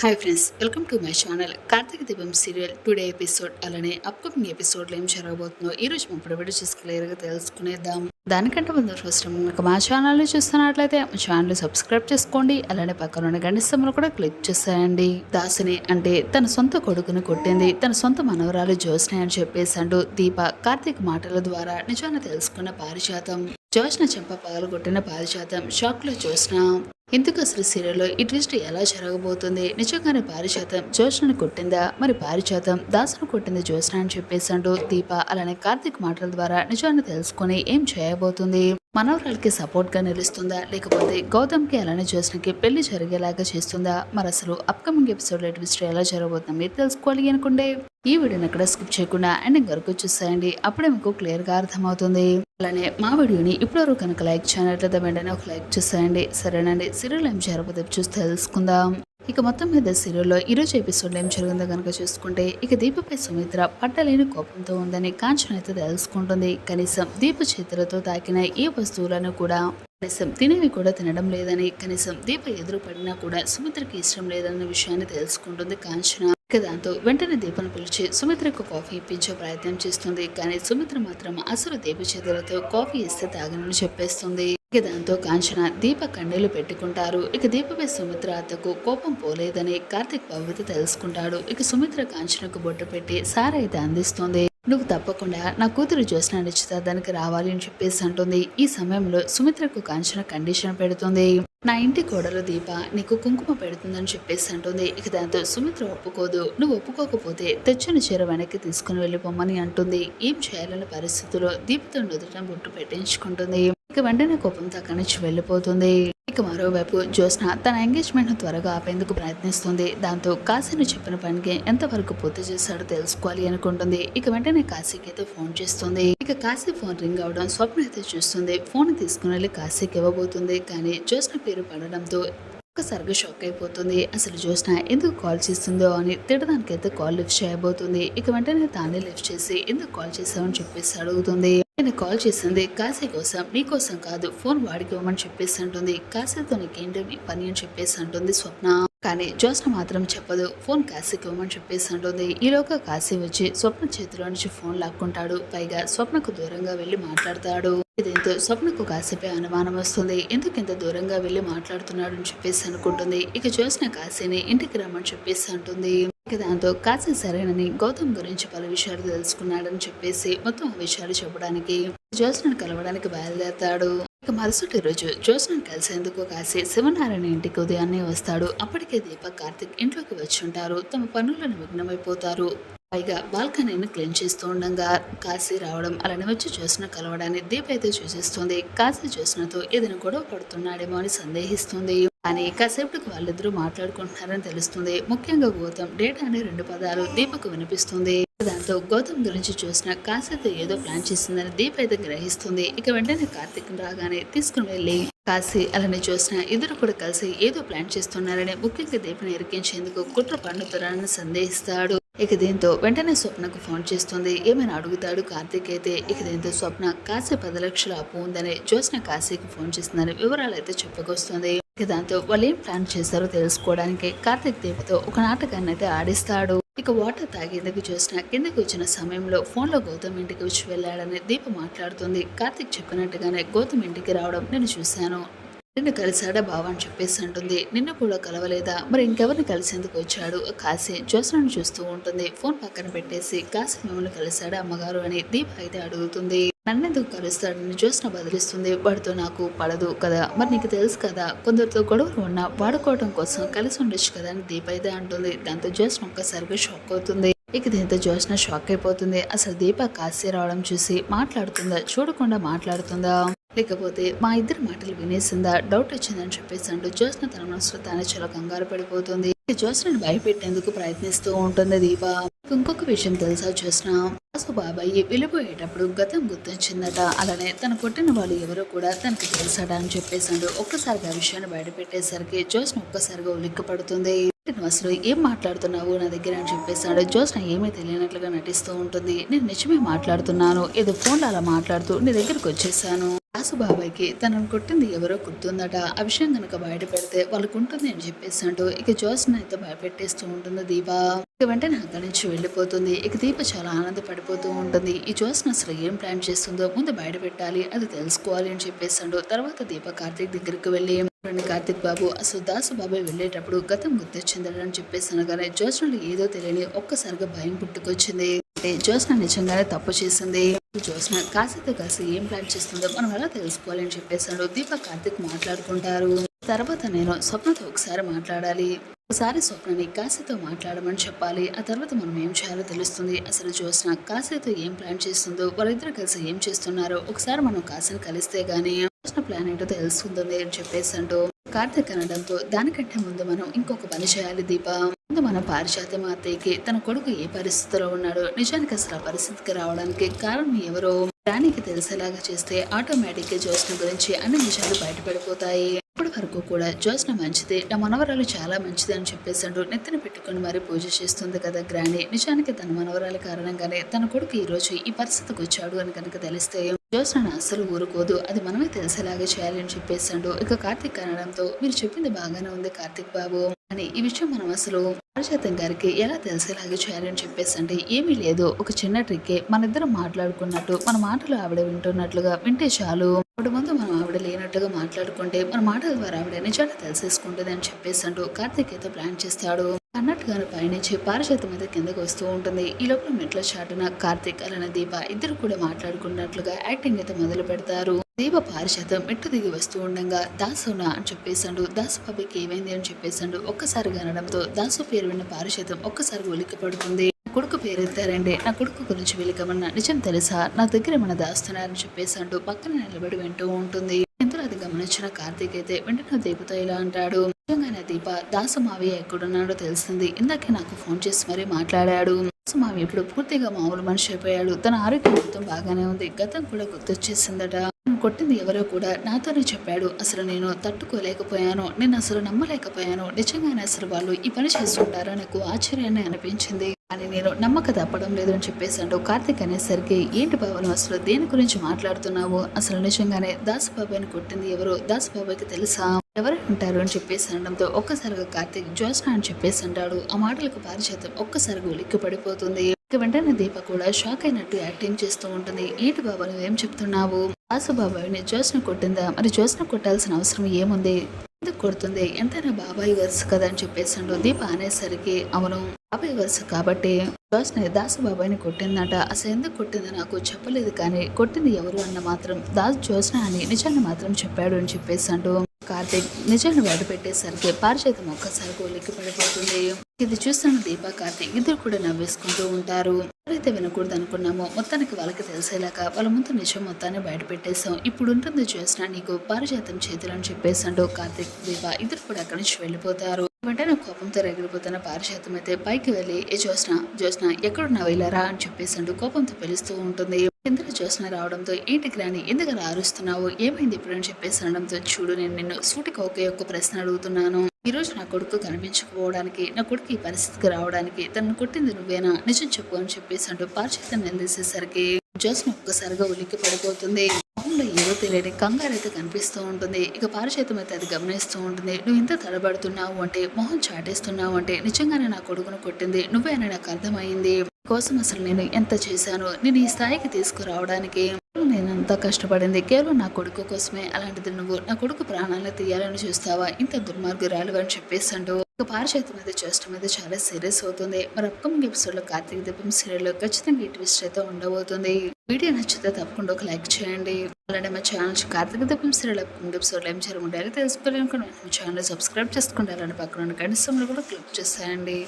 Hi friends, welcome to my channel. Karthika Deepam serial today episode అలానే upcoming ఎపిసోడ్లో ఏం జరగబోతుందో ఈ రోజు మనం వీడియో చూసి క్లియర్గా తెలుసుకునేద్దాం. దానికంటే ముందు ఫస్ట్ మీకు మా ఛానల్ని చూస్తున్నట్లయితే మా ఛానల్ సబ్స్క్రైబ్ చేసుకోండి. అలానే పక్కన గంట సింబల్ కూడా క్లిక్ చేసేయండి. దాసుని అంటే తన సొంత కొడుకుని కొట్టింది తన సొంత మనవరాలు జ్యోత్స్న అని చెప్పేసి అంటూ దీప కార్తీక్ మాటల ద్వారా నిజాన్ని తెలుసుకున్న పారిజాతం. జ్యోత్స్న చెంప పగలగొట్టిన పారిజాతం షాక్ లో జ్యోత్స్న. ఎందుకు అసలు సీరియల్లో ఈ ట్విస్ట్ ఎలా జరగబోతుంది? నిజంగానే పారిజాతం జ్యోత్స్నని కొట్టిందా? మరి పారిజాతం దాసును కొట్టింది జ్యోత్స్న అని చెప్పేసంటూ దీప అలానే కార్తీక్ మాటల ద్వారా నిజాన్ని తెలుసుకుని ఏం చేయబోతుంది? మనవరాలకి సపోర్ట్ గా నిలుస్తుందా, లేకపోతే గౌతమ్ కి అలానే జ్యోత్స్నకి పెళ్లి జరిగేలాగా చేస్తుందా? మరి అసలు అప్కమింగ్ ఎపిసోడ్ లో ట్విస్ట్ ఎలా జరగబోతుందో మీరు తెలుసుకోవాలి అనుకుంటే ఈ వీడియోని ఎక్కడ స్కిప్ చేయకుండా ఎండింగ్ వరకు చూసేయండి. అప్పుడే మీకు క్లియర్ గా అర్థమవుతుంది. అలానే మా వీడియోని ఇప్పటివరకు కనుక లైక్ చేయనట్లయితే వెంటనే ఒక లైక్ చూసేయండి. సరేనండి, సీరియల్ ఏం జరగబోతుందో చూసి తెలుసుకుందాం. ఇక మొత్తం మీద సీరియల్లో ఈరోజు ఎపిసోడ్లో ఏం జరిగిందో కనుక చూసుకుంటే ఇక దీపపై సుమిత్ర పట్టలేని కోపంతో ఉందని కాంచన అయితే తెలుసుకుంటుంది. కనీసం దీప చేతులతో తాకిన ఏ వస్తువులను కూడా కనీసం తినేవి కూడా తినడం లేదని, కనీసం దీప ఎదురు పడినా కూడా సుమిత్రకి ఇష్టం లేదన్న విషయాన్ని తెలుసుకుంటుంది కాంచన. ఇక దాంతో వెంటనే దీపను పిలిచి సుమిత్రకు కాఫీ ఇప్పించే ప్రయత్నం చేస్తుంది. కానీ సుమిత్ర మాత్రం అసలు దీప చేతులతో కాఫీ ఇస్తే తాగనని చెప్పేస్తుంది. ఇక దాంతో కాంచన దీప కన్నీళ్లు పెట్టుకుంటారు. ఇక దీపపై సుమిత్ర అత్తకు కోపం పోలేదని కార్తీక్ భవ్యత తెలుసుకుంటాడు. ఇక సుమిత్ర కాంచనకు బొట్టు పెట్టి సారా అయితే అందిస్తుంది. నువ్వు తప్పకుండా నా కూతురు జ్యోత్స్న నిశ్చితార్థానికి రావాలి అని చెప్పేసి అంటుంది. ఈ సమయంలో సుమిత్రకు కాంచన కండిషన్ పెడుతుంది. నా ఇంటి కోడలు దీప నీకు కుంకుమ పెడుతుందని చెప్పేసి అంటుంది. ఇక దాంతో సుమిత్ర ఒప్పుకోదు. నువ్వు ఒప్పుకోకపోతే తెచ్చిన చీర వెనక్కి తీసుకుని వెళ్ళిపోమని అంటుంది. ఏం చేయాలన్న పరిస్థితుల్లో దీపతో నుదుట బొట్టు పెట్టించుకుంటుంది. ఇక వెంటనే కోపంతో అక్కడి నుంచి వెళ్ళిపోతుంది. ఇక మరోవైపు జ్యోత్స్న తన ఎంగేజ్మెంట్ ను త్వరగా ఆపేందుకు ప్రయత్నిస్తుంది. దాంతో కాశీని చెప్పిన పనికి ఎంతవరకు పూర్తి చేశాడో తెలుసుకోవాలి అనుకుంటుంది. ఇక వెంటనే కాశీకి అయితే ఫోన్ చేస్తుంది. ఇక కాశీ ఫోన్ రింగ్ అవడం స్వప్న అయితే చూస్తుంది. ఫోన్ తీసుకుని వెళ్ళి కాశీకి ఇవ్వబోతుంది. కానీ జ్యోత్స్న పేరు పడడంతో ఒక్కసారిగా షాక్ అయిపోతుంది. అసలు జ్యోత్స్న ఎందుకు కాల్ చేస్తుందో అని తిట్టడానికైతే కాల్ లిఫ్ట్ చేయబోతుంది. ఇక వెంటనే తానే లిఫ్ట్ చేసి ఎందుకు కాల్ చేసావని చెప్పేసి అడుగుతుంది. నేను కాల్ చేసింది కాశీ కోసం, నీకోసం కాదు, ఫోన్ వాడికి ఇవ్వమని చెప్పేసి అంటుంది. కాశీతో నీకేంటి పని అని చెప్పేసి అంటుంది స్వప్న. కానీ జ్యోత్స్న మాత్రం చెప్పదు. ఫోన్ కాశీకి ఇవ్వమని చెప్పేసి అంటుంది. ఈలోగా కాశీ వచ్చి స్వప్న చేతిలో నుంచి ఫోన్ లాక్కుంటాడు. పైగా స్వప్నకు దూరంగా వెళ్లి మాట్లాడతాడు. దీంతో స్వప్నకు కాశీపై అనుమానం వస్తుంది. ఎందుకు ఇంత దూరంగా వెళ్లి మాట్లాడుతున్నాడు అని చెప్పేసి అనుకుంటుంది. ఇక జ్యోత్స్న కాశీని ఇంటికి రమ్మని చెప్పేసి అంటుంది. ఇక దాంతో కాశీ సరేనని గౌతమ్ గురించి పలు విషయాలు తెలుసుకున్నాడని చెప్పేసి మొత్తం ఆ విషయాలు చెప్పడానికి జ్యోత్స్నను కలవడానికి బయలుదేరతాడు. ఇక మరుసటి రోజు జ్యోత్స్నను కలిసేందుకు కాశీ శివనారాయణ ఇంటికి ఉదయాన్నే వస్తాడు. అప్పటికే దీపక్ కార్తిక్ ఇంట్లోకి వచ్చి ఉంటారు. తమ పనులను నిమగ్నమైపోతారు. పైగా బాల్కనీని క్లీన్ చేస్తూ ఉండగా కాశీ రావడం అలానే వచ్చి జ్యోత్స్న కలవడాన్ని దీప అయితే చూసేస్తుంది. కాశీ జ్యోత్స్నతో ఏదైనా గొడవ పడుతున్నాడేమో అని సందేహిస్తుంది. కానీ కాసేపటికి వాళ్ళిద్దరూ మాట్లాడుకుంటున్నారని తెలుస్తుంది. ముఖ్యంగా గౌతమ్ డేటా అనే 2 పదాలు దీపకు వినిపిస్తుంది. దాంతో గౌతమ్ గురించి చూసిన కాశీతో ఏదో ప్లాన్ చేసిందని దీప అయితే గ్రహిస్తుంది. ఇక వెంటనే కార్తిక్ రాగానే తీసుకుని వెళ్లి కాశీ అలానే జ్యోత్స్న ఇద్దరు కూడా కలిసి ఏదో ప్లాన్ చేస్తున్నారని, ముఖ్యంగా దీపని ఇరికించేందుకు కుట్ర పన్నుతున్నారని సందేహిస్తాడు. ఇక దీంతో వెంటనే స్వప్నకు ఫోన్ చేస్తుంది. ఏమైనా అడుగుతాడు కార్తీక్ అయితే. ఇక దీంతో స్వప్న కాశీ 10 లక్షల అప్పు ఉందని జ్యోత్స్న కాశీకి ఫోన్ చేస్తుందని వివరాలు అయితే చెప్పుకొస్తుంది. ఇక దాంతో వాళ్ళు ఏం ప్లాన్ చేస్తారో తెలుసుకోవడానికి కార్తీక్ దీపతో ఒక నాటకాన్ని అయితే ఆడిస్తాడు. ఇక వాటర్ తాగేందుకు జ్యోత్స్న కిందకి వచ్చిన సమయంలో ఫోన్ లో గౌతమ్ ఇంటికి వచ్చి వెళ్ళాడని దీప మాట్లాడుతుంది. కార్తీక్ చెప్పినట్టుగానే గౌతమ్ ఇంటికి రావడం నేను చూశాను. నిన్ను కలిశాడా బావా అని చెప్పేసి అంటుంది. నిన్ను కూడా కలవలేదా? మరి ఇంకెవరిని కలిసేందుకు వచ్చాడు? కాశీ జ్యోత్స్నను చూస్తూ ఉంటుంది. ఫోన్ పక్కన పెట్టేసి కాశీ మిమ్మల్ని కలిశాడా అమ్మగారు అని దీప అయితే అడుగుతుంది. నన్నెందుకు కలుస్తాడని జ్యోత్స్న బదిలిస్తుంది. వాడితో నాకు పడదు కదా, మరి నీకు తెలుసు కదా, కొందరితో గొడవలు ఉన్నా వాడుకోవడం కోసం కలిసి ఉండొచ్చు కదా అని దీప అయితే అంటుంది. దాంతో జ్యోత్స్న ఒక్కసారిగా షాక్ అవుతుంది. ఇక దీంతో జ్యోత్స్న షాక్ అయిపోతుంది. అసలు దీప కాశీ రావడం చూసి మాట్లాడుతుందా, చూడకుండా మాట్లాడుతుందా, లేకపోతే మా ఇద్దరు మాటలు వినేసిందా, డౌట్ వచ్చిందని చెప్పేసి అంటూ జ్యోత్స్న తన మనసులో తానే చాలా కంగారు పడిపోతుంది. జ్యోత్స్నను భయపెట్టేందుకు ప్రయత్నిస్తూ ఉంటుంది దీప. ఇంకొక విషయం తెలుసా జ్యోత్స్న, వాసు బాబాయి వెళ్ళిపోయేటప్పుడు గతం గుర్తొచ్చిందట. అలానే తన కొట్టిన వాళ్ళు ఎవరో కూడా తనకి తెలుసాడా అని చెప్పేసాడు. ఒక్కసారిగా ఆ విషయాన్ని బయట పెట్టేసరికి జ్యోత్స్న ఒక్కసారిగా ఉలిక్కి పడుతుంది. నువ్వు అసలు ఏం మాట్లాడుతున్నావు నా దగ్గర అని చెప్పేసాడు. జ్యోత్స్న ఏమీ తెలియనట్లుగా నటిస్తూ ఉంటుంది. నేను నిజమే మాట్లాడుతున్నాను, ఏదో ఫోన్లో అలా మాట్లాడుతూ నీ దగ్గరకు వచ్చేసాను. దాసు బాబాయ్కి తనను కొట్టింది ఎవరో గుర్తుందట. ఆ విషయం గనక బయట పెడితే వాళ్ళకుంటుంది అని చెప్పేసి అంటూ ఇక జ్యోత్స్న అయితే భయపెట్టేస్తూ ఉంటుంది దీప. ఇక వెంటనే అక్కడి నుంచి వెళ్ళిపోతుంది. ఇక దీప చాలా ఆనందపడిపోతూ ఉంటుంది. ఈ జ్యోత్స్న అసలు ఏం ప్లాన్ చేస్తుందో ముందు బయట పెట్టాలి, అది తెలుసుకోవాలి అని చెప్పేసి అంటూ తర్వాత దీప కార్తీక్ దగ్గరికి వెళ్ళి కార్తీక్ బాబు అసలు దాసు బాబాయ్ వెళ్ళేటప్పుడు గతం గుర్తొచ్చిందని అని చెప్పేసి అనగానే జ్యోత్స్నలో ఏదో తెలియని ఒక్కసారిగా భయం పుట్టుకొచ్చింది. అంటే జ్యోత్స్న నిజంగానే తప్పు చేసింది. జ్యోత్స్న కాశీతో కలిసి ఏం ప్లాన్ చేస్తుందో మనం ఎలా తెలుసుకోవాలి అని చెప్పేసాడు. దీప కార్తీక్ మాట్లాడుకుంటారు. తర్వాత నేను స్వప్నతో ఒకసారి మాట్లాడాలి, ఒకసారి స్వప్నని కాశీతో మాట్లాడమని చెప్పాలి. ఆ తర్వాత మనం ఏం చేయాలో తెలుస్తుంది. అసలు జ్యోత్స్న కాశీతో ఏం ప్లాన్ చేస్తుందో, వాళ్ళిద్దరు కలిసి ఏం చేస్తున్నారో ఒకసారి మనం కాశీని కలిస్తే గానీ జ్యోత్స్న ప్లాన్ ఏంటో తెలుస్తుంది అని చెప్పేసి అంటూ కార్తీక్ అనడంతో దానికంటే ముందు మనం ఇంకొక పని చేయాలి దీప. ముందు మన పారిజాతం అత్తయ్యకి తన కొడుకు ఏ పరిస్థితిలో ఉన్నాడో నిజానికి అసలు ఆ పరిస్థితికి రావడానికి కారణం ఎవరో రాణికి తెలిసేలాగా చేస్తే ఆటోమేటిక్ గా జ్యోత్స్న గురించి అన్ని నిజాలు బయటపడిపోతాయి. ఇప్పటి వరకు కూడా జ్యోత్స్న మంచిది, నా మనవరాలు చాలా మంచిది అని చెప్పేసాడు. నెత్తిన పెట్టుకుని మరి పూజ చేస్తుంది కదా గ్రాని. నిజానికి తన మనవరాల కారణంగానే తన కొడుకు ఈ రోజు ఈ పరిస్థితికి వచ్చాడు అని కనుక తెలిస్తే జ్యోత్స్న అస్సలు ఊరుకోదు, అది మనమే తెలిసేలాగా చేయాలి అని చెప్పేసాడు. ఇక కార్తీక్ అనడంతో మీరు చెప్పింది బాగానే ఉంది కార్తీక్ బాబు, అని ఈ విషయం మనం అసలు పారిజాతం గారికి ఎలా తెలిసేలాగా చేయాలి అని చెప్పేసి అంటే ఏమీ లేదు, ఒక చిన్న ట్రిక్కే. మన ఇద్దరం మాట్లాడుకున్నట్టు మన మాటలు ఆవిడ వింటున్నట్లుగా వింటే చాలు. అప్పుడు ముందు మనం ఆవిడ లేనట్టుగా మాట్లాడుకుంటే మన మాటల ద్వారా ఆవిడ నిజాన్ని తెలిసేసుకుంటుంది అని చెప్పేసి అంటూ కార్తీక్ అయితే ప్లాన్ చేస్తాడు. అన్నట్టుగానే పైనుంచి పారిజాతం అయితే కిందకి వస్తూ ఉంటుంది. ఈ లోపల మెట్ల చాటున కార్తీక్ అలానే దీప ఇద్దరు కూడా మాట్లాడుకున్నట్లుగా యాక్టింగ్ అయితే మొదలు పెడతారు. దీప పారిజాతం మెట్టు దిగి వస్తూ ఉండగా దాసునా అని చెప్పేసాడు. దాసు బాబాయ్కి ఏమైంది అని చెప్పేసాడు. ఒక్కసారిగా అనడంతో దాసు పేరు విన్న పారిజాతం ఒక్కసారిగా ఉలిక్కి పడుతుంది. కొడుకు పేరు ఎత్తారండి, నా కొడుకు గురించి వీళ్ళకమన్నా నిజం తెలుసా, నా దగ్గర ఏమన్నా దాస్తున్నారని చెప్పేసాడు. పక్కన నిలబడి వింటూ ఉంటుంది. ఇందులో అది గమనించిన కార్తీక్ అయితే వెంటనే దీపతో ఇలా అంటాడు, నిజంగానే దీప దాసు మావయ్య ఎక్కడున్నాడో తెలిసింది, ఇందాకే నాకు ఫోన్ చేసి మరీ మాట్లాడాడు. దాసు మావయ్య ఇప్పుడు పూర్తిగా మామూలు మనిషి అయిపోయాడు, తన ఆరోగ్యం మొత్తం బాగానే ఉంది, గతం కూడా గుర్తొచ్చేసిందట. కొట్టింది ఎవరో కూడా నాతోనే చెప్పాడు. అసలు నేను తట్టుకోలేకపోయాను, నేను అసలు నమ్మలేకపోయాను. నిజంగానే అసలు వాళ్ళు ఈ పని చేస్తుంటారా నాకు ఆశ్చర్యాన్ని అనిపించింది, అని నేను నమ్మక తప్పడం లేదు అని చెప్పేసాడు. కార్తీక్ అనేసరికి ఏంటి బాబు అసలు దేని గురించి మాట్లాడుతున్నావు, అసలు నిజంగానే దాసు బాబాయ్ని కొట్టింది ఎవరు, దాసు బాబాయ్కి తెలుసా, ఎవరు ఉంటారు అని చెప్పేసి అనడంతో ఒక్కసారిగా కార్తీక్ జ్యోత్స్న అని చెప్పేసి అంటాడు. ఆ మాటలకు పారిజాతం ఒక్కసారిగా ఉలిక్కి పడిపోతుంది. ఇక వెంటనే దీప కూడా షాక్ అయినట్టు యాక్టింగ్ చేస్తూ ఉంటుంది. ఏంటి బాబా నువ్వేం చెప్తున్నావు, దాసు బాబాయ్ని జ్యోత్స్న కొట్టిందా, మరి జ్యోత్స్న కొట్టాల్సిన అవసరం ఏముంది, ఎందుకు కొడుతుంది, ఎంతైనా బాబాయ్ వరుస కదా అని చెప్పేసాడు. దీప అనేసరికి అవును బాబాయ్ వరుస కాబట్టి జ్యోత్స్న దాసు బాబాయ్ని కొట్టిందట, అసలు ఎందుకు కొట్టిందో నాకు చెప్పలేదు, కానీ కొట్టింది ఎవరు అన్న మాత్రం దాసు జ్యోత్స్న అని నిజాన్ని మాత్రం చెప్పాడు అని చెప్పేసాడు. కార్తీక్ నిజాన్ని బయట పెట్టేసరికి పారిజాతం ఒక్కసారి ఉలిక్కి పడిపోతుంది. ఇది చూస్తున్న దీప కార్తీక్ ఇద్దరు కూడా నవ్వేసుకుంటూ ఉంటారు. ఎవరైతే వినకూడదు అనుకున్నామో మొత్తానికి వాళ్ళకి తెలిసేలాగా వాళ్ళ ముందు నిజం మొత్తాన్ని బయట పెట్టేశాం. ఇప్పుడు ఉంటుంది జ్యోత్స్న నీకు పారిజాతం చేతులు అని చెప్పేసాడు. కార్తీక్ దీప ఇద్దరు కూడా అక్కడి నుంచి వెళ్ళిపోతారు. వెంటనే కోపంతో రగిలిపోతున్న పారిజాతం అయితే పైకి వెళ్ళి ఏ జ్యోత్స్న ఎక్కడున్నావు ఇలారా అని చెప్పేసాడు. కోపంతో పిలుస్తూ ఉంటుంది. కిందకి జ్యోత్స్న రావడంతో ఏంటి గ్రాని ఎందుకు అరుస్తున్నావు, ఏమైంది ఇప్పుడు అని చెప్పేసి అనడంతో చూడు నేను నిన్ను సూటికి ఒకే ఒక్క ప్రశ్న అడుగుతున్నాను, ఈ రోజు నా కొడుకు కనిపించకపోవడానికి, నా కొడుకు ఈ పరిస్థితికి రావడానికి తనను కొట్టింది నువ్వేనా, నిజం చెప్పు అని చెప్పేసి అంటూ పారిజాతం నిలదీసేసరికి జ్యోత్స్న ఒక్కసారిగా ఉలిక్కి పడిపోతుంది. మొహంలో ఏదో తెలియని కంగారైతే కనిపిస్తూ ఉంటుంది. ఇక పారిజాతం అయితే అది గమనిస్తూ ఉంటుంది. నువ్వు ఇంత తడబడుతున్నావు అంటే, మొహం చాటేస్తున్నావు అంటే నిజంగానే నా కొడుకును కొట్టింది నువ్వే అని నాకు అర్థమైంది. కోసం అసలు నేను ఎంత చేశాను నేను ఈ స్థాయికి తీసుకురావడానికి, నేనంతా కష్టపడింది కేవలం నా కొడుకు కోసమే, అలాంటిది నువ్వు నా కొడుకు ప్రాణాలను తీయాలని చూస్తావా, ఇంత దుర్మార్గురాలు అని చెప్పేసి అంటూ ఒక పారిజాతం అయితే చేష్టం అయితే చాలా సీరియస్ అవుతుంది. మరి అప్కమింగ్ ఎపిసోడ్ లో కార్తీక దీపం సీరియల్ లో ఖచ్చితంగా ఈ ట్విస్ట్ అయితే ఉండబోతుంది. వీడియో నచ్చితే తప్పకుండా ఒక లైక్ చేయండి. అలానే మా channel Karthika Deepam serial upcoming episode లో ఏం జరుగుతుంటారో తెలుసుకోవాలనుకుని మా ఛానల్ సబ్స్క్రైబ్ చేసుకుంటారని పక్కన గంట సమయంలో కూడా క్లిక్ చేసేయండి.